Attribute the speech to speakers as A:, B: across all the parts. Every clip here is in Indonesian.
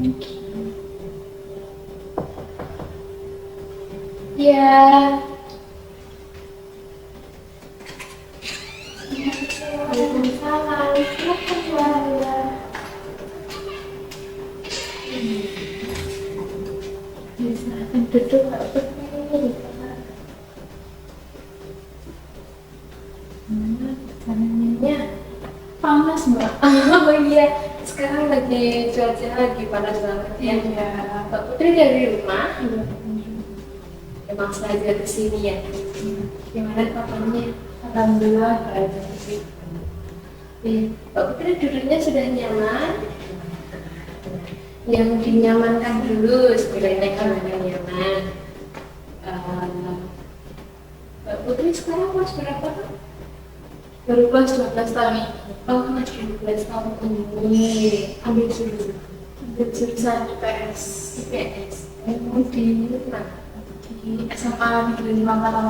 A: Ya. Waalaikumsalam. Bisa duduk Mbak Putri. Perjalanannya panas Mbak. Oh iya, sekarang lagi cuaca lagi panas banget ya.
B: Iya.
A: Mbak Putri dari rumah. Emang sengaja kesini ya. Gimana kabarnya?
B: Alhamdulillah baik.
A: Mbak Putri duduknya sudah nyaman. Yang dinyamankan dulu sebenarnya kalau nggak nyaman. Mbak Putri sekarang kelas berapa Kak?
B: Baru kelas 12 tahun.
A: Oh, kelas 12 tahun ini.
B: Ambil jurusan. Ambil jurusan IPS.
A: IPS. Di mana?
B: Di SMA Negeri 5 Kota.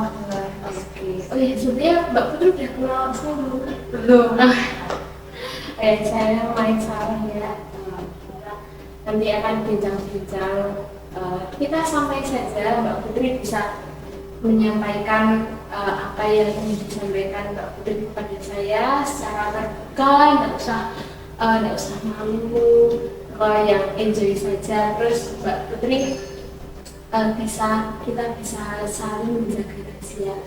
A: Oke. Oh iya, sebenarnya Mbak Putri udah kenal saya belum?
B: Belum.
A: Saya main salah ya. Nanti akan bincang-bincang. Kita sampai saja Mbak Putri bisa menyampaikan apa yang ingin disampaikan Mbak Putri kepada saya secara terbuka, nggak usah malu, yang enjoy saja. Terus Mbak Putri kita bisa saling menjaga rahasia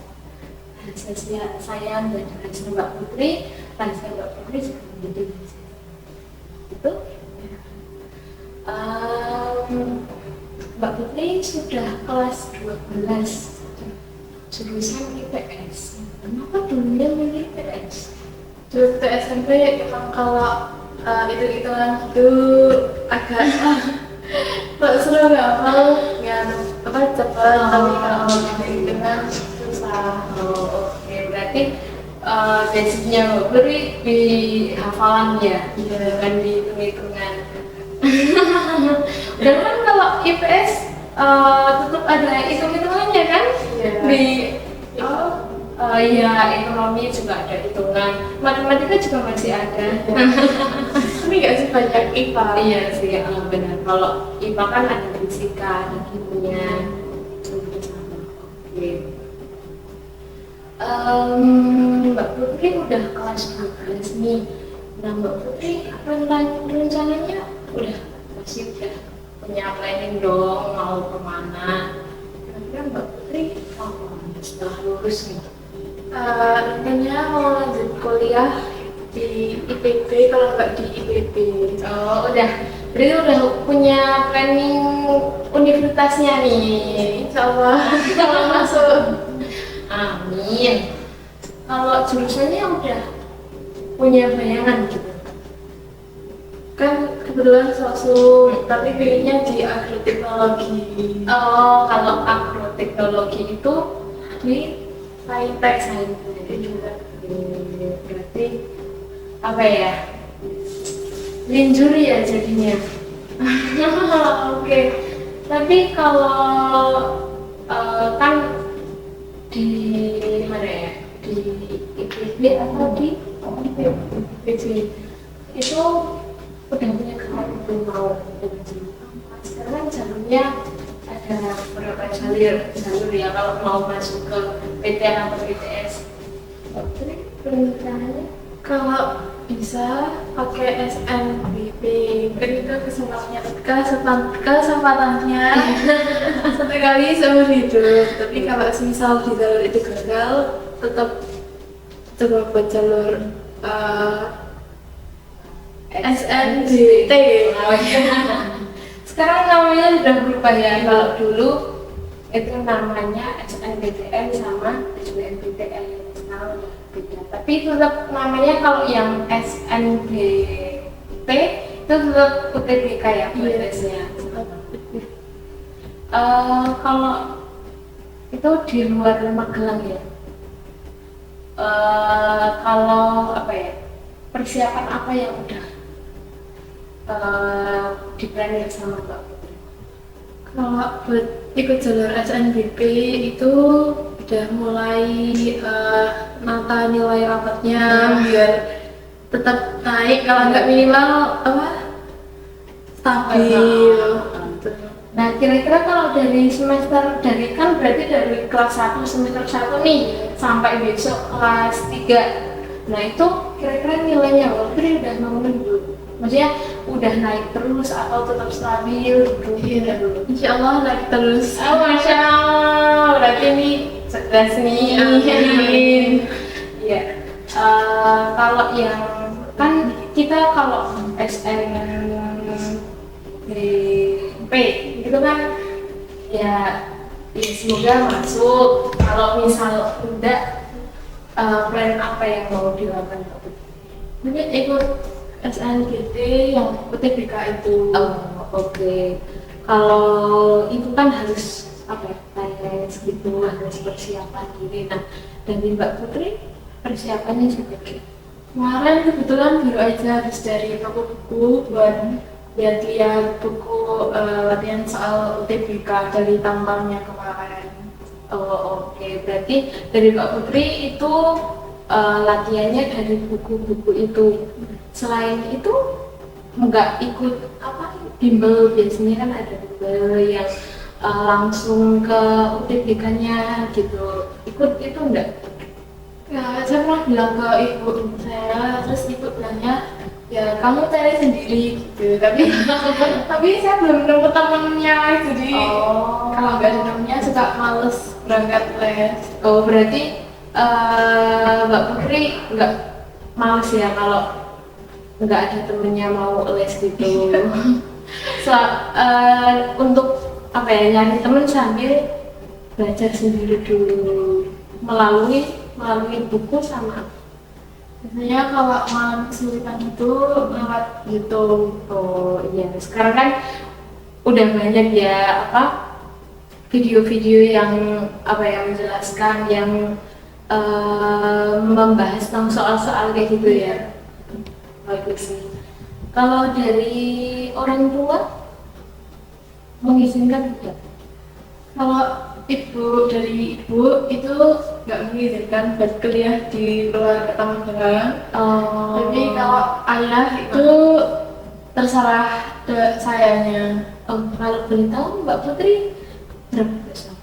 A: saya dan rahasia Mbak Putri, rahasia Mbak Putri juga menjadi rahasia. Itu Mbak Putri sudah kelas 12 jurusan IPS. Kenapa dulunya milih IPS?
B: Dulu ke SMP emang kalau hitung-hitungan itu agak kok seru nggak mau ya apa cepat tapi kalau hitung-hitungan susah.
A: Oh, oke. Berarti basicnya Mbak Putri di hafalan ya, bukan di hitung-hitungan. Dan kan kalau IPS tetap ada hitung-hitungannya kan? Iya, ekonomi juga ada hitungan, matematika juga masih ada.
B: Tapi nggak sih banyak IPA.
A: Iya sih, benar. Kalau IPA kan ada fisika, ada kimia, oke. Mbak Putri udah kelas 12 nih. Nah, Mbak Putri rencananya masih punya planning dong, mau kemana? Kira-kira Mbak Putri setelah lulus nih?
B: Rencananya mau lanjut kuliah di IPB kalau nggak di IPB.
A: Oh, berarti udah punya planning universitasnya nih.
B: Insya Allah kalau masuk.
A: Amin. Kalau jurusannya udah punya bayangan gitu?
B: Kan kebetulan sosum, tapi pilihnya di agroteknologi.
A: Oh, kalau agroteknologi itu di
B: Saintek.
A: Berarti apa ya? Linjur ya jadinya. Oke. Tapi kalau kan di mana ya? Di IPB atau di IPB itu udah punya kemampuan belum mau sekarang jalurnya ada beberapa jalur ya kalau mau masuk ke PTN atau PTS. Jadi perencananya
B: Kalau bisa pakai SNBP, kan itu kesempatannya satu kali seumur hidup. Tapi kalau misal di jalur itu gagal, tetap coba buat jalur SNBT.
A: Oh, iya. Sekarang namanya sudah berubah ya. Kalau dulu itu namanya SNBTN sama SBMPTN. Sekarang beda. Tapi tetap namanya kalau yang SNBT itu tetap UTBK ya prosesnya. Kalau itu di luar Magelang ya. Kalau apa ya, persiapan apa yang udah di planning sama Mbak Putri?
B: Kalau buat ikut jalur SNBP itu udah mulai nata nilai rapatnya biar tetap naik, kalau nggak minimal stabil.
A: Nah, kira-kira kalau dari semester kan berarti dari kelas 1 semester 1 nih sampai besok kelas 3. Nah, itu kira-kira nilainya Putri udah mau menurun? Maksudnya udah naik terus atau tetap stabil gitu?
B: Iya, insya Allah naik terus.
A: Oh, Masya Allah, berarti ini cerdas nih.
B: Amin.
A: Iya. Kalau yang kan kita kalau SNMP gitu kan ya, ya semoga masuk. Kalau misal enggak, plan apa yang mau dilakukan?
B: Mungkin ikut SNGT yang UTBK itu.
A: Oh, oke. Kalau itu kan harus apa ya, tes gitu, harus persiapan diri. Nah, dari Mbak Putri persiapannya seperti apa?
B: Kemarin kebetulan baru aja habis dari toko buku buat lihat buku latihan soal UTBK dari tampangnya kemarin.
A: Oh, oke. Berarti dari Mbak Putri itu latihannya dari buku-buku itu. Selain itu nggak ikut apa bimbel, biasanya kan ada bimbel yang langsung ke UTBK-nya gitu. Ikut itu enggak?
B: Ya, saya pernah bilang ke ibu saya, terus ibu bilangnya ya kamu cari sendiri gitu. Tapi saya belum nemu temennya, jadi kalau nggak ada temennya suka males berangkat les.
A: Oh, berarti Mbak Putri nggak males ya kalau nggak ada temennya mau les gitu. Untuk apa ya, nyari temen sambil belajar sendiri dulu melalui buku sama
B: Biasanya kalau malam kesulitan itu lewat YouTube.
A: oh iya, sekarang kan udah banyak ya apa video-video yang apa yang menjelaskan, yang membahas tentang soal-soal kayak gitu ya. Bagus sih. Kalau dari orang tua mengizinkan tidak?
B: Kalau dari ibu itu nggak mengizinkan buat kuliah di luar kota Magelang. Tapi kalau ayah itu terserah sayanya.
A: Kalau boleh tahu Mbak Putri berapa besar?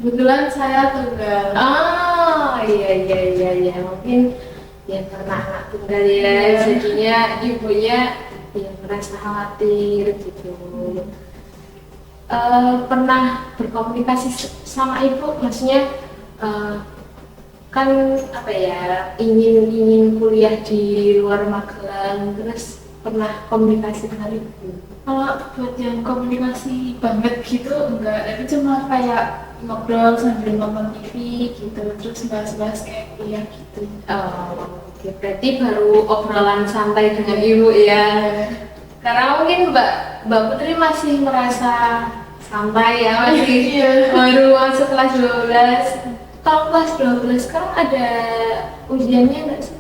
B: Kebetulan saya tunggal.
A: Iya, mungkin ya karena anak tunggal ya,
B: Iya.
A: jadinya ibunya ya merasa khawatir gitu. Pernah berkomunikasi sama ibu, maksudnya kan apa ya, ingin kuliah di luar Magelang, terus pernah komunikasi dengan ibu?
B: Kalau buat yang komunikasi banget gitu enggak, tapi cuma kayak ngobrol sambil nonton TV gitu, terus bahas-bahas kayak kuliah gitu.
A: Oke, berarti baru obrolan santai dengan ibu ya. Karena mungkin Mbak Putri masih merasa santai ya, masih baru masuk kelas 12. Kalau kelas 12 sekarang ada ujiannya nggak sih?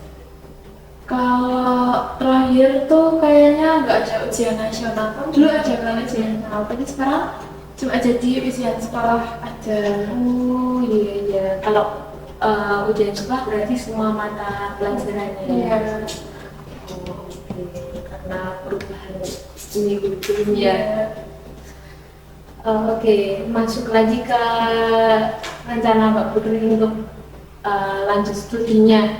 B: Kalau terakhir tuh kayaknya nggak ada ujian nasional, kan dulu ada kan ujian nasional, tapi sekarang cuma jadi ujian sekolah aja.
A: Oh iya. Kalau ujian sekolah berarti semua mata pelajarannya ya?
B: Iya.
A: Oh, oke. Karena perubahan ini kurikulumnya. Oke, masuk lagi ke rencana Mbak Putri untuk lanjut studinya.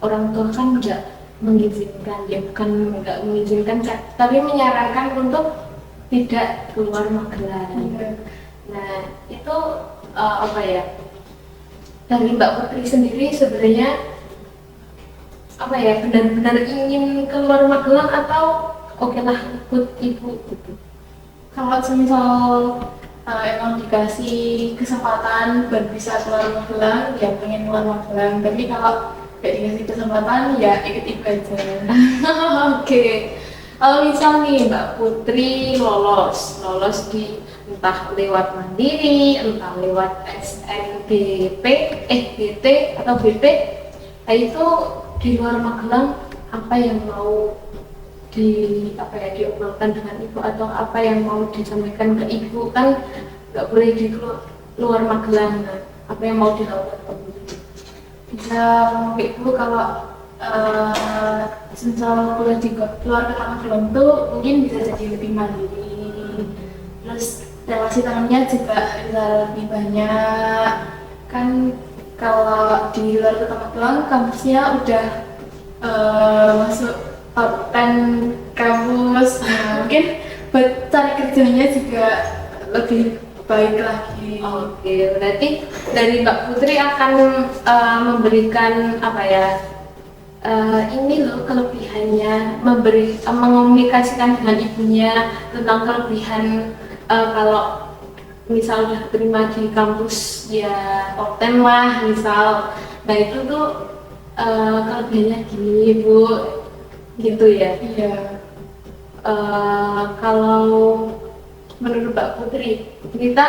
A: Orang tua kan nggak mengizinkan, ya bukan nggak mengizinkan, tapi menyarankan untuk tidak keluar Magelang. Nah, itu apa ya? Dari Mbak Putri sendiri sebenarnya apa ya, benar-benar ingin keluar Magelang atau oke lah ikut ibu gitu?
B: Kalau semisal emang dikasih kesempatan buat bisa keluar Magelang, ya pengen keluar Magelang. Tapi kalau gak dikasih kesempatan, ya ikut ibu aja.
A: Oke. Kalau misal nih Mbak Putri lolos di entah lewat Mandiri, entah lewat SNBP, BT atau BP, nah itu di luar Magelang apa yang mau diobrolkan dengan ibu, atau apa yang mau disampaikan ke ibu? Kan nggak boleh di luar Magelang, nah, apa yang mau dilakukan ke ibu?
B: Bisa ngomong ke ibu kalau misal kuliah di luar kota Magelang tuh mungkin bisa jadi lebih mandiri, terus relasi temannya juga bisa lebih banyak kan. Kalau di luar kota Magelang kampusnya udah masuk top 10 kampus, nah, mungkin buat cari kerjanya juga lebih baik lagi.
A: Oke, berarti dari Mbak Putri akan memberikan apa ya? Ini loh kelebihannya, mengomunikasikan dengan ibunya tentang kelebihan kalau misal udah terima di kampus ya top 10 lah misal. Nah itu tuh kelebihannya gini Bu, gitu ya.
B: Iya.
A: Kalau menurut Mbak Putri, kita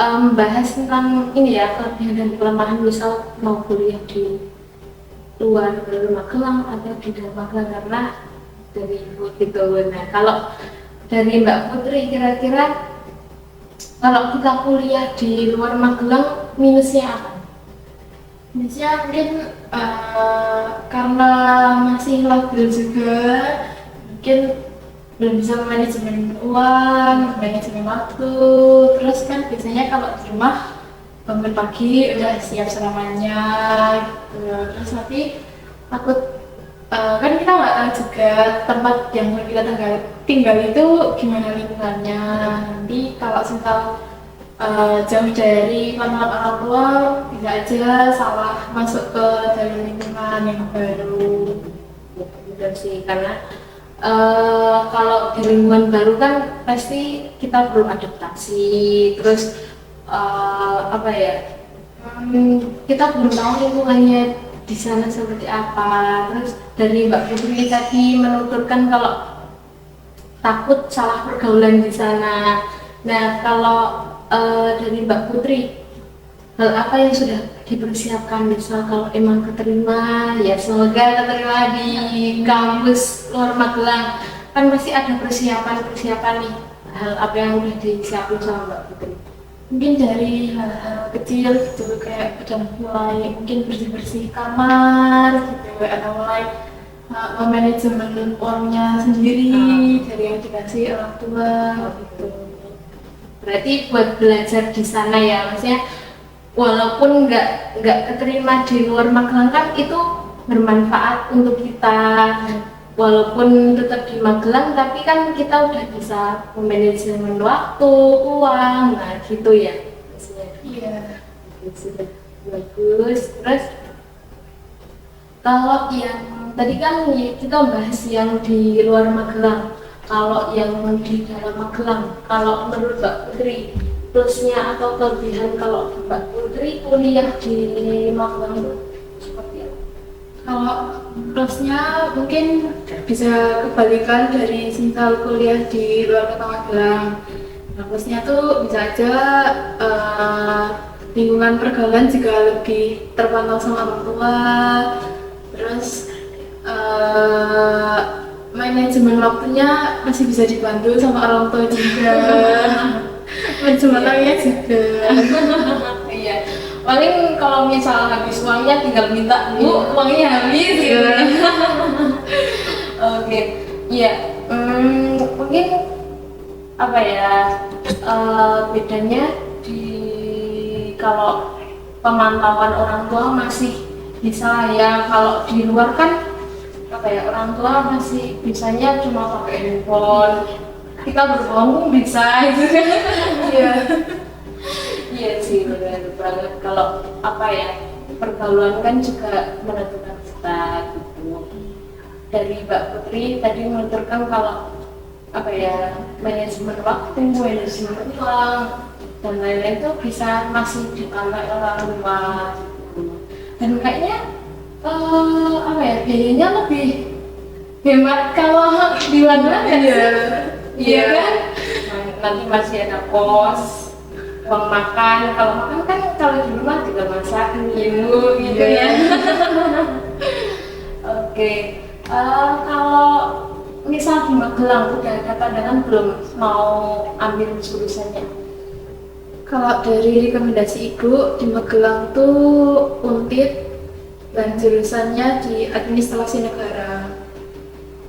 A: membahas tentang ini ya, kelebihan dan kelemahan misal mau kuliah di luar Magelang atau di dalam Magelang karena dari Ibu gitu. Nah kalau dari Mbak Putri kira-kira kalau kita kuliah di luar Magelang minusnya apa?
B: Minusnya mungkin karena masih labil juga, mungkin belum bisa manajemen uang, manajemen waktu. Terus kan biasanya kalau di rumah bangun pagi udah siap semuanya gitu. Terus nanti takut kan kita nggak tahu juga tempat yang kita tinggal itu gimana lingkungannya. Nanti kalau misal jauh dari kontak orang tua bisa aja salah masuk ke dalam lingkungan yang baru.
A: Benar sih, karena kalau di lingkungan baru kan pasti kita perlu adaptasi, terus apa ya, kita belum tahu lingkungannya di sana seperti apa. Terus dari Mbak Putri tadi menuturkan kalau takut salah pergaulan di sana. Nah kalau dari Mbak Putri, hal apa yang sudah dipersiapkan misal kalau emang keterima, ya semoga keterima di kampus luar Magelang, kan pasti ada persiapan nih. Hal apa yang udah disiapin sama Mbak Putri?
B: Mungkin dari hal-hal kecil gitu, kayak udah mulai mungkin bersih-bersih kamar gitu, atau mulai manajemen uangnya sendiri dari yang dikasih orang tua gitu.
A: Berarti buat belajar di sana ya, maksudnya walaupun nggak keterima di luar Magelang kan itu bermanfaat untuk kita. Walaupun tetap di Magelang tapi kan kita udah bisa manajemen waktu, uang, nah gitu ya maksudnya.
B: Iya.
A: Sudah bagus. Terus kalau yang tadi kan kita bahas yang di luar Magelang, kalau yang di dalam Magelang, kalau menurut Mbak Putri plusnya atau kelebihan kalau Mbak Putri kuliah di Magelang itu seperti apa?
B: Kalau plusnya mungkin bisa kebalikan dari misal kuliah di luar kota Magelang. Nah, plusnya tuh bisa aja lingkungan pergaulan juga lebih terpantau sama orang tua. Terus manajemen waktunya masih bisa dibantu sama orang tua juga. Manajemen waktunya juga.
A: Iya. Paling kalau misal habis uangnya tinggal minta, Bu, uangnya habis gitu. Oke. Iya. Mungkin apa ya? Bedanya di kalau pemantauan orang tua masih bisa ya, kalau di luar kan apa ya, orang tua masih bisanya cuma pakai handphone, kita berbohong pun bisa gitu kan. Iya. Iya sih, benar banget. Kalau apa ya, pergaulan kan juga menentukan kita gitu. Dari Mbak Putri tadi menuturkan kalau apa ya, manajemen waktu, manajemen uang dan lain-lain itu bisa masih dipakai orang tua gitu. Dan kayaknya apa ya, biayanya lebih hemat kalau di Magelang kan? Iya kan? Nanti masih ada kos, uang makan. Kalau makan kan kalau di rumah juga masak ibu gitu ya. Oke. Kalau misal di Magelang udah ada pandangan belum mau ambil jurusannya?
B: Kalau dari rekomendasi ibu di Magelang tuh Untit, dan jurusannya di administrasi negara.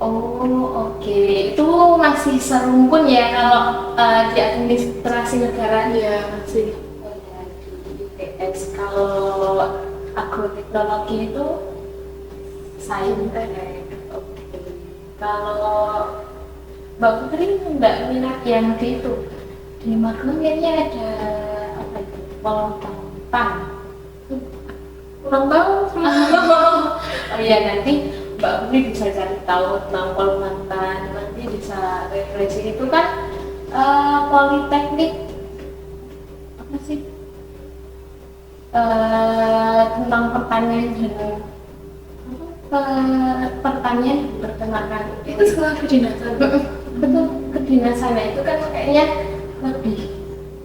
A: Oh, oke. Itu masih serumpun ya kalau di administrasi negara.
B: Iya masih.
A: Oh ya, di IPS. Kalau agroteknologi itu saintek. Oke. Kalau Mbak Putri nggak minat yang di itu, di Magelang kayaknya ada apa itu? Polontang.
B: Kurang tahu.
A: Oh iya, nanti Mbak Putri bisa cari tahu tentang Polontang, nanti bisa referensi itu kan politeknik apa sih, tentang pertanian dan pertanian dan peternakan
B: Itu sekolah kedinasan.
A: betul. Kedinasan itu kan kayaknya lebih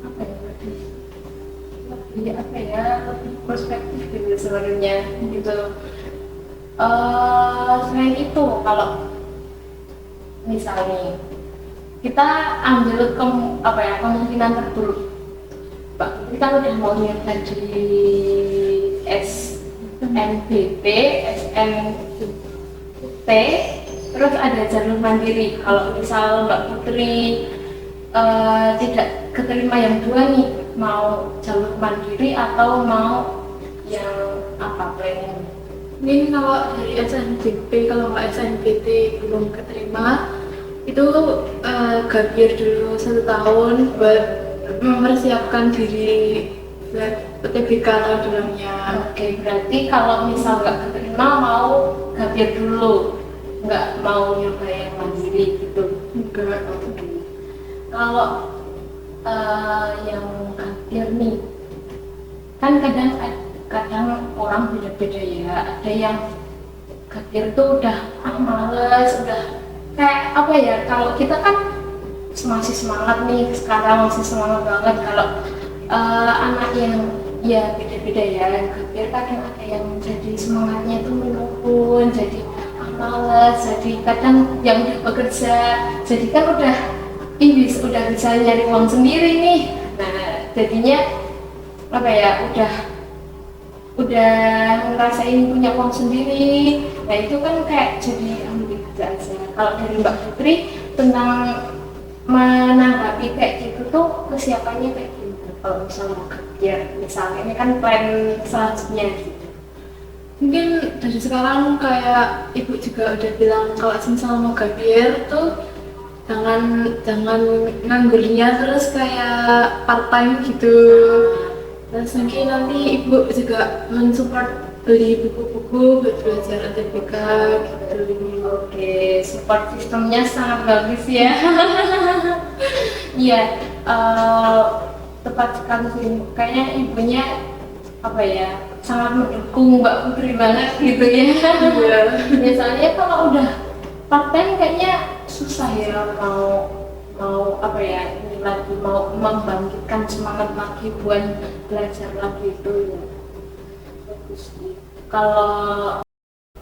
A: apa ya, lebih apa ya, lebih prospektif gitu sebenarnya gitu. Selain itu, kalau misalnya kita ambil apa ya, kemungkinan terburuk, Mbak kita udah mau nyerta di SNBP, SNT, terus ada jalur mandiri. Kalau misal Mbak Putri tidak keterima yang dua nih, mau jalur mandiri atau mau yang apa planning?
B: Mungkin kalau dari SNBP, kalau nggak SNBT belum keterima, itu gap year dulu 1 tahun buat mempersiapkan diri buat UTBK tahun depannya.
A: Oke, berarti kalau misal nggak keterima mau gap year dulu, nggak mau nyoba yang mandiri gitu.
B: Enggak.
A: Kalau yang gap year nih, kan kadang orang beda-beda ya. Ada yang gap year tuh udah males, udah kayak apa ya, kalau kita kan masih semangat nih, sekarang masih semangat banget. Kalau anak yang ya beda-beda ya, gap year kadang ada yang jadi semangatnya itu menurun, jadi males, jadi kadang yang udah bekerja jadi kan udah bisa nyari uang sendiri nih. Nah jadinya apa ya, udah ngerasain punya uang sendiri. Nah itu kan kayak jadi ambil aja. Kalau dari Mbak Putri tentang menanggapi kayak gitu tuh kesiapannya kayak gimana kalau misalnya mau kerja, misalnya ini kan plan selanjutnya gitu.
B: Mungkin dari sekarang kayak ibu juga udah bilang kalau misalnya mau gap year tuh jangan nganggurnya terus kayak part time gitu. Terus mungkin nanti ibu juga mensupport beli buku-buku buat belajar UTBK gitu.
A: Oke, support sistemnya sangat bagus ya. Iya, tepat sekali sih. Kayaknya ibunya apa ya, sangat mendukung Mbak Putri banget gitu ya.
B: Iya.
A: Biasanya kalau udah part time kayaknya susah ya, mau apa ya, ini lagi mau membangkitkan semangat lagi buat belajar lagi itu ya. Bagus sih. Kalau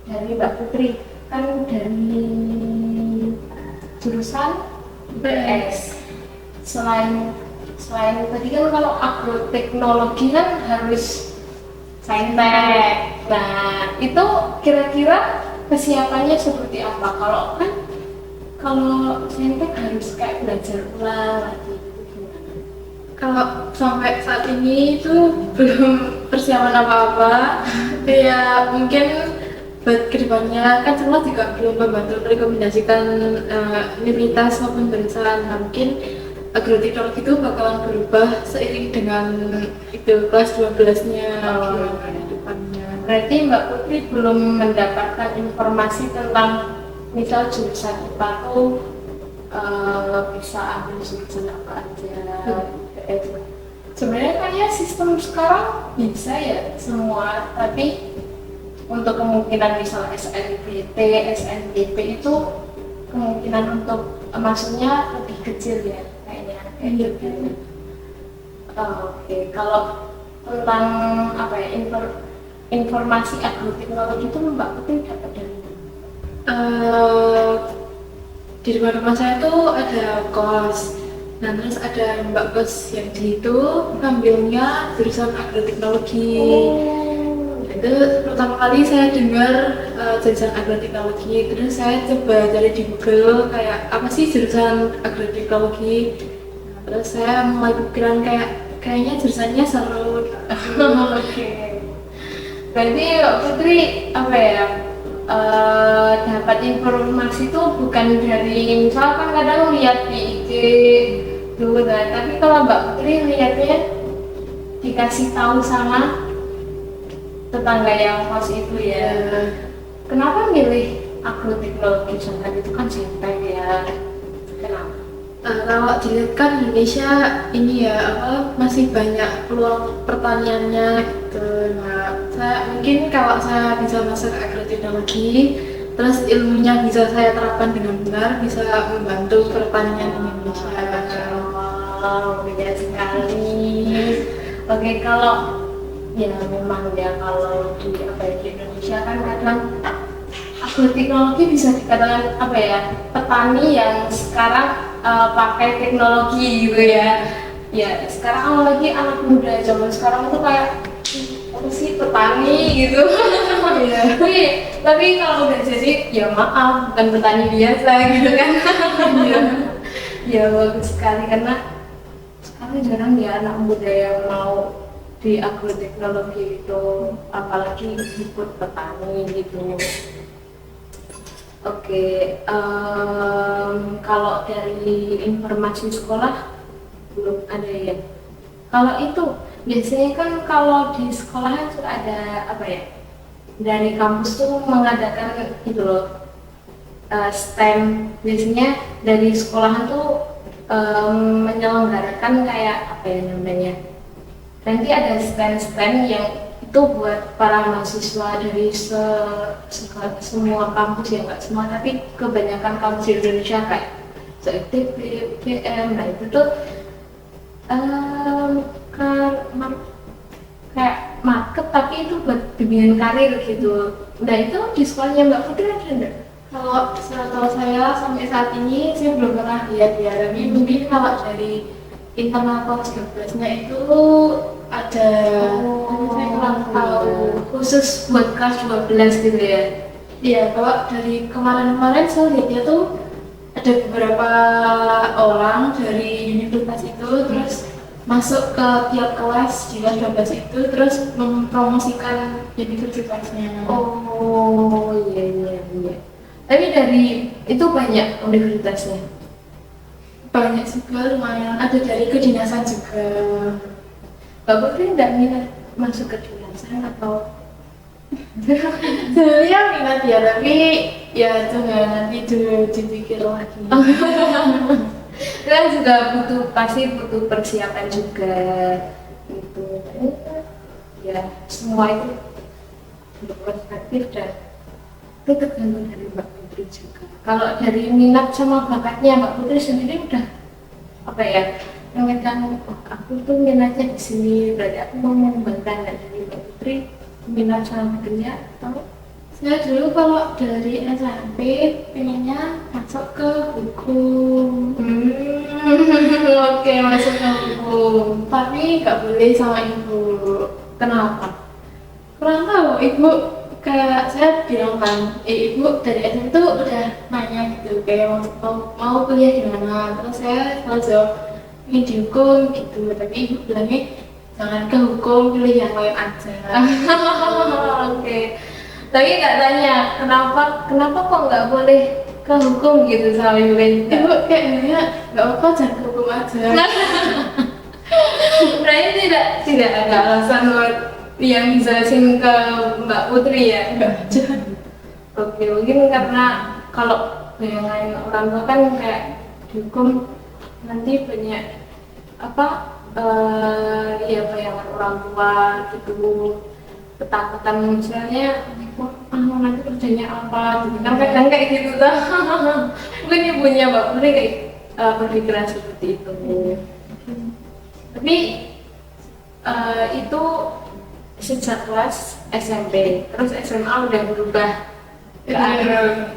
A: dari Mbak Putri kan dari jurusan IPS, selain tadi kan kalau agroteknologi kan harus saintek. Nah itu kira-kira kesiapannya seperti apa? Kalau saintek harus kayak belajar ulang lagi gitu, gimana?
B: Kalau sampai saat ini itu belum persiapan apa-apa. Ya mungkin buat kedepannya kan semua juga belum membantu merekomendasikan universitas maupun jurusan. Nah, mungkin agroteknologi itu bakalan berubah seiring dengan itu kelas 12-nya kedepannya.
A: Berarti Mbak Putri belum mendapatkan informasi tentang misal jurusan IPA tuh bisa ambil jurusan apa aja. Sebenarnya kayak sistem sekarang bisa ya semua, tapi untuk kemungkinan misal SNBT, SNBP itu kemungkinan untuk masuknya lebih kecil ya kayaknya. Gitu. Oke, kalau tentang apa ya, informasi agroteknologi itu Mbak Putri dapat dari mana?
B: Di depan rumah saya tuh ada kos. Nah terus ada mbak kos yang di itu ngambilnya jurusan agroteknologi. itu pertama kali saya dengar jurusan agroteknologi, terus saya coba cari di Google kayak apa sih jurusan agroteknologi. Nah, terus saya mulai pikiran kayaknya jurusannya seru.
A: Oke. Berarti Mbak Putri apa ya? Dapat informasi itu bukan dari misalkan kadang lihat di IG dulu kan, tapi kalau Mbak Putri lihatnya dikasih tahu sama tetangga yang kos itu ya. Kenapa milih agroteknologi? Sedangkan itu kan CPNS ya. Kenapa?
B: Kalau dilihat kan Indonesia ini ya masih banyak peluang pertaniannya gitu. Nah, mungkin kalau saya bisa masuk ke agroteknologi, terus ilmunya bisa saya terapkan dengan benar, bisa membantu pertanian Indonesia.
A: Wow, beda sekali. Oke, kalau ya memang ya kalau di Indonesia kan kadang agroteknologi bisa dikatakan apa ya, petani yang sekarang pakai teknologi gitu ya. Ya sekarang lagi anak muda zaman sekarang tuh kayak apa sih petani gitu.
B: Iya.
A: tapi kalau udah jadi ya maaf bukan petani biasa gitu kan.
B: Iya.
A: Ya bagus sekali karena sekarang jarang ya anak muda yang mau di agroteknologi itu, apalagi ikut petani gitu. Oke, kalau dari informasi sekolah belum ada ya. Kalau itu biasanya kan kalau di sekolah itu ada apa ya? Dari kampus tuh mengadakan itu loh, STEM. Biasanya dari sekolahan tuh menyelenggarakan kayak apa ya namanya? Nanti ada stand-stand yang itu buat para mahasiswa dari semua kampus ya, nggak semua tapi kebanyakan kampus di Indonesia kayak ITB, UGM. Nah itu tuh kayak market tapi itu buat bimbingan karir gitu. Nah itu di sekolahnya Mbak Putri ada nggak?
B: Kalau setahu saya sampai saat ini saya belum pernah lihat ya, tapi mungkin kalau dari internal kelas 12-nya itu ada, saya kurang tahu.
A: Khusus buat kelas 12 gitu ya?
B: Iya, kalau dari kemarin-kemarin saya lihatnya tuh ada beberapa orang dari universitas itu terus masuk ke tiap kelas di kelas 12 itu terus mempromosikan universitasnya.
A: Oh iya. Tapi dari itu banyak universitasnya?
B: Banyak juga, lumayan. Ada dari kedinasan juga.
A: Mbak Putri nggak minat masuk kedinasan atau?
B: Sebenarnya minat ya, tapi ya coba nanti dulu dipikir lagi.
A: Kan juga pasti butuh persiapan juga gitu. Ya semua itu berperspektif dan itu tergantung dari Mbak Putri juga. Kalau dari minat sama bakatnya Mbak Putri sendiri udah apa ya? Yang aku tuh minatnya di sini, berarti aku mau mengembangkan. Dari Mbak Putri minat sama bakatnya atau?
B: Saya dulu kalau dari SMP pengennya masuk ke hukum.
A: Oke, masuk ke hukum.
B: Tapi nggak boleh sama ibu.
A: Kenapa?
B: Kurang tahu, ibu kayak saya bilang kan, ibu dari SMP tuh udah nanya gitu kayak mau kuliah di mana. Terus saya selalu jawab ingin di hukum gitu, tapi ibu bilangnya jangan ke hukum, pilih yang lain aja.
A: Oke. Tapi nggak tanya kenapa kok nggak boleh ke hukum gitu sama ibu kan?
B: Ibu kayaknya nggak apa-apa, jangan ke hukum aja.
A: Berarti tidak ada alasan buat yang jelasin ke Mbak Putri ya?
B: Nggak aja.
A: Oke, mungkin karena kalau bayangan orang tua kan kayak dihukum nanti banyak apa ya bayangan orang tua gitu, ketakutan misalnya nanti kerjanya apa gitu kan, kadang kayak gitu tuh. Mungkin ibunya Mbak Putri kayak berpikiran seperti itu. Tapi itu sejak kelas SMP, terus SMA udah berubah ke agro.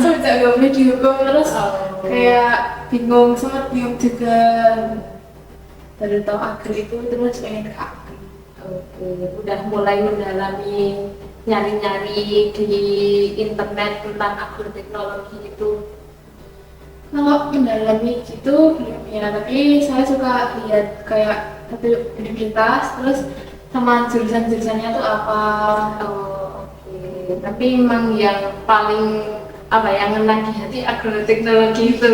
B: Sejak gak boleh dihukum terus kayak sempat bingung juga. Baru tahu agro itu terus pengen ke agro.
A: Oke, udah mulai mendalami nyari-nyari di internet tentang agroteknologi itu.
B: Kalau mendalami gitu belum ya, tapi saya suka lihat kayak satu universitas terus sama jurusan-jurusannya tuh apa.
A: Oh, oke. Tapi memang yang paling apa yang ngena di hati agroteknologi itu.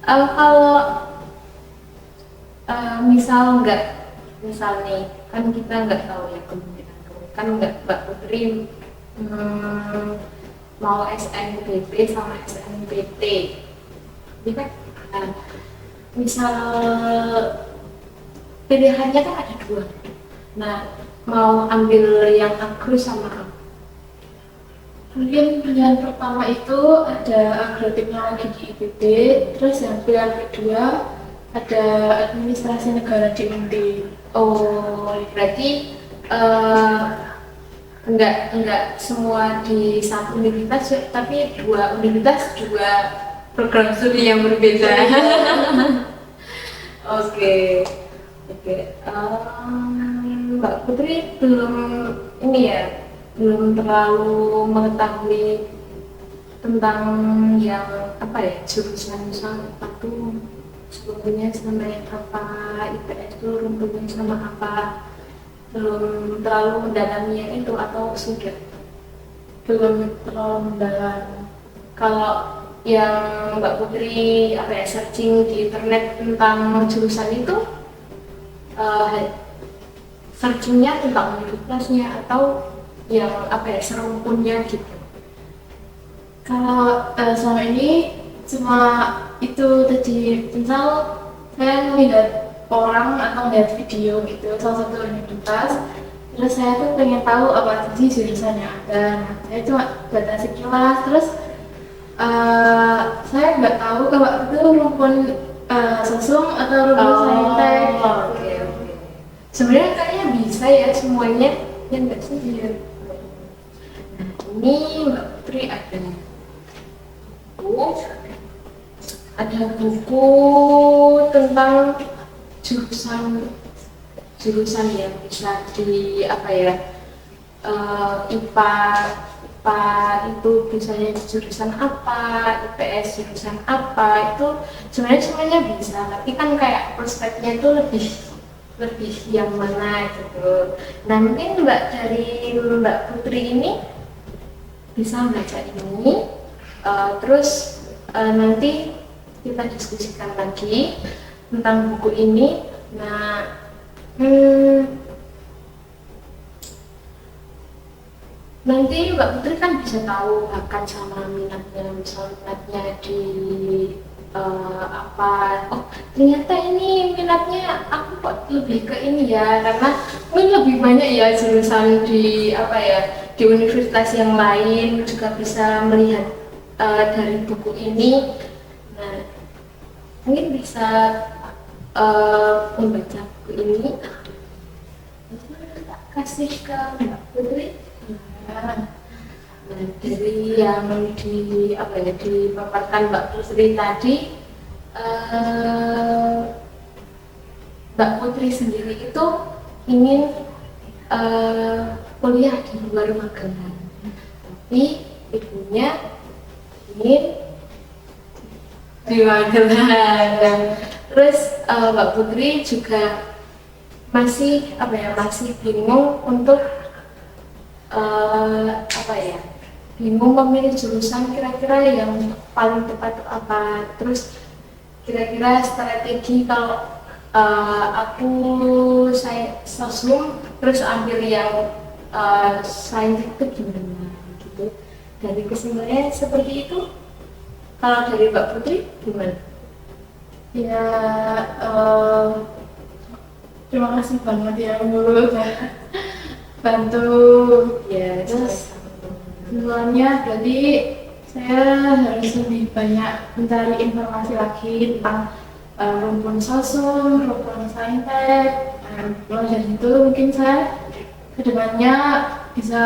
A: Kalau misal nih kan kita nggak tahu ya kemungkinan kan nggak Mbak Putri hmm, mau SNBP sama SNBT. Jadi kan nah, misal pilihannya kan ada dua. Nah, mau ambil yang agro sama apa?
B: Mungkin pilihan pertama itu ada agroteknologi di IPB, terus yang pilihan kedua ada administrasi negara di UND.
A: Oh, berarti eh, enggak semua di satu universitas, tapi dua universitas dua program studi yang berbeda. Oke, oke. Mbak Putri belum ini ya, belum terlalu mengetahui tentang yang apa ya jurusan apa tuh sebetulnya sama yang apa IPS itu runtuhnya sama apa, belum terlalu mendalami yang itu atau sudah?
B: Belum terlalu mendalam.
A: Kalau yang Mbak Putri apa ya searching di internet tentang jurusan itu searchingnya tentang universitasnya atau yang apa ya serumpunnya gitu?
B: Kalau selama ini cuma itu tadi, misal saya melihat orang atau melihat video gitu salah satu universitas, terus saya tuh pengen tahu apa sih jurusan yang ada. Nah, saya cuma baca sekilas, terus saya nggak tahu kalau itu rumpun sosum atau rumpun saintek.
A: Oke. Sebenarnya kayaknya bisa ya semuanya, ya nggak sih? Iya. Nah, ini Mbak Putri ada buku tentang jurusan yang bisa di apa ya IPA itu misalnya jurusan apa, IPS jurusan apa, itu sebenarnya bisa, tapi kan kayak prospeknya itu lebih yang mana gitu. Nah mungkin dari Mbak Putri ini bisa baca ini, terus nanti kita diskusikan lagi tentang buku ini. Nah, nanti Mbak Putri kan bisa tahu bakat sama minatnya, misal minatnya di apa, oh ternyata ini minatnya aku kok lebih ke ini ya, karena mungkin lebih banyak ya jurusan di apa ya di universitas yang lain juga bisa melihat dari buku ini. Nah, mungkin bisa membaca buku ini. Kasih ke Mbak Putri. Nah, dari yang dipaparkan Mbak Putri tadi, Mbak Putri sendiri itu ingin kuliah di luar Magelang, tapi ibunya ingin di Magelang. Terus Mbak Putri juga masih bingung untuk bingung memilih jurusan kira-kira yang paling tepat itu apa. Terus kira-kira strategi kalau saya sosum terus ambil yang sains itu gimana gitu. Dari kesimpulannya seperti itu. Kalau dari Mbak Putri gimana?
B: Ya, terima kasih banget ya dulu bantu
A: Ya,
B: terus sebenarnya berarti saya harus lebih banyak mencari informasi lagi tentang rumpun sosum, rumpun saintek. Mulai dari itu mungkin saya kedepannya bisa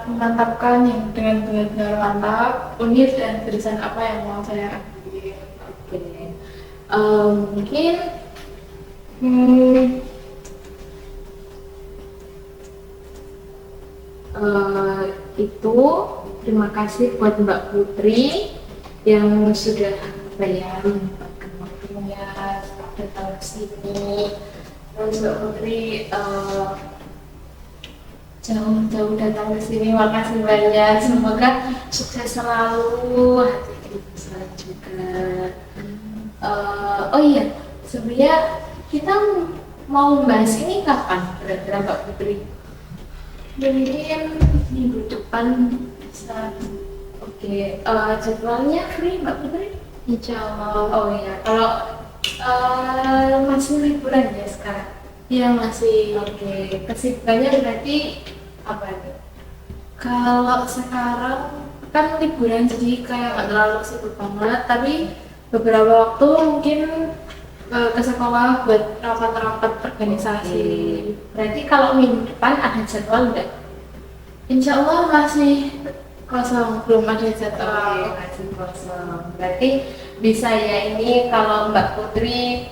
B: memantapkan yang dengan benar-benar mantap univ dan jurusan apa yang mau saya ambil.
A: Oke. Mungkin Itu terima kasih buat Mbak Putri yang sudah menyempatkan waktunya datang ke sini. Terus Mbak Putri jauh-jauh datang ke sini, makasih banyak. Semoga sukses selalu, hati besar juga. Oh iya, sebenarnya kita mau bahas ini kapan kira-kira Mbak Putri?
B: Mungkin minggu depan bisa.
A: Oke, jadwalnya free Mbak Putri?
B: Insya Allah.
A: Oh iya, kalau masih liburan ya sekarang?
B: Iya masih.
A: Oke, kesibukannya berarti apa nih?
B: Kalau sekarang kan liburan jadi kayak nggak terlalu sibuk banget, tapi beberapa waktu mungkin ke sekolah buat rapat-rapat organisasi.
A: Berarti kalau minggu depan ada jadwal nggak?
B: Insya Allah masih kosong, belum ada jadwal.
A: Oke, masih kosong. Berarti bisa ya ini kalau Mbak Putri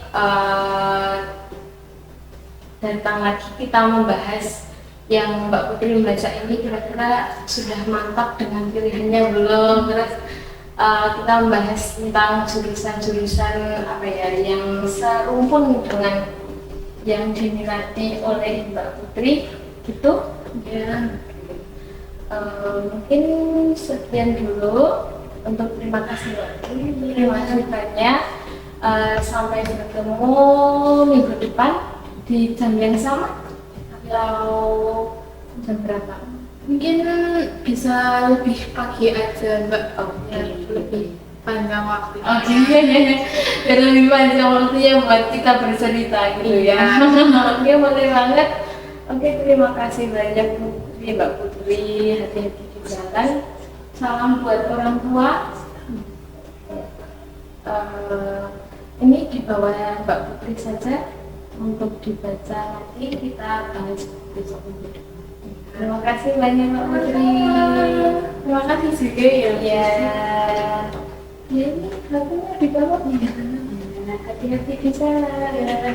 A: datang lagi kita membahas yang Mbak Putri membaca ini kira-kira sudah mantap dengan pilihannya belum? Terus kita membahas tentang jurusan-jurusan apa ya yang serumpun dengan yang diminati oleh Mbak Putri gitu
B: Ya.
A: mungkin sekian dulu untuk terima kasih Mbak Putri, terima kasih banyak. Sampai bertemu minggu depan di jam yang sama atau jam berapa?
B: Mungkin bisa lebih pagi aja Mbak,
A: Oke.
B: ya, lebih panjang waktu.
A: Oke, biar lebih panjang waktunya buat kita bercerita gitu ya. Oke, boleh banget. Oke, terima kasih banyak Putri, Mbak Putri, hati-hati di jalan. Salam buat orang tua. Ini di bawah Mbak Putri saja untuk dibaca, nanti kita bahas besok minggu depan. Terima kasih banyak Mbak Putri.
B: Terima kasih juga ya.
A: Ya, ya ini hatinya di bawah. Hati-hati di sana. Ya.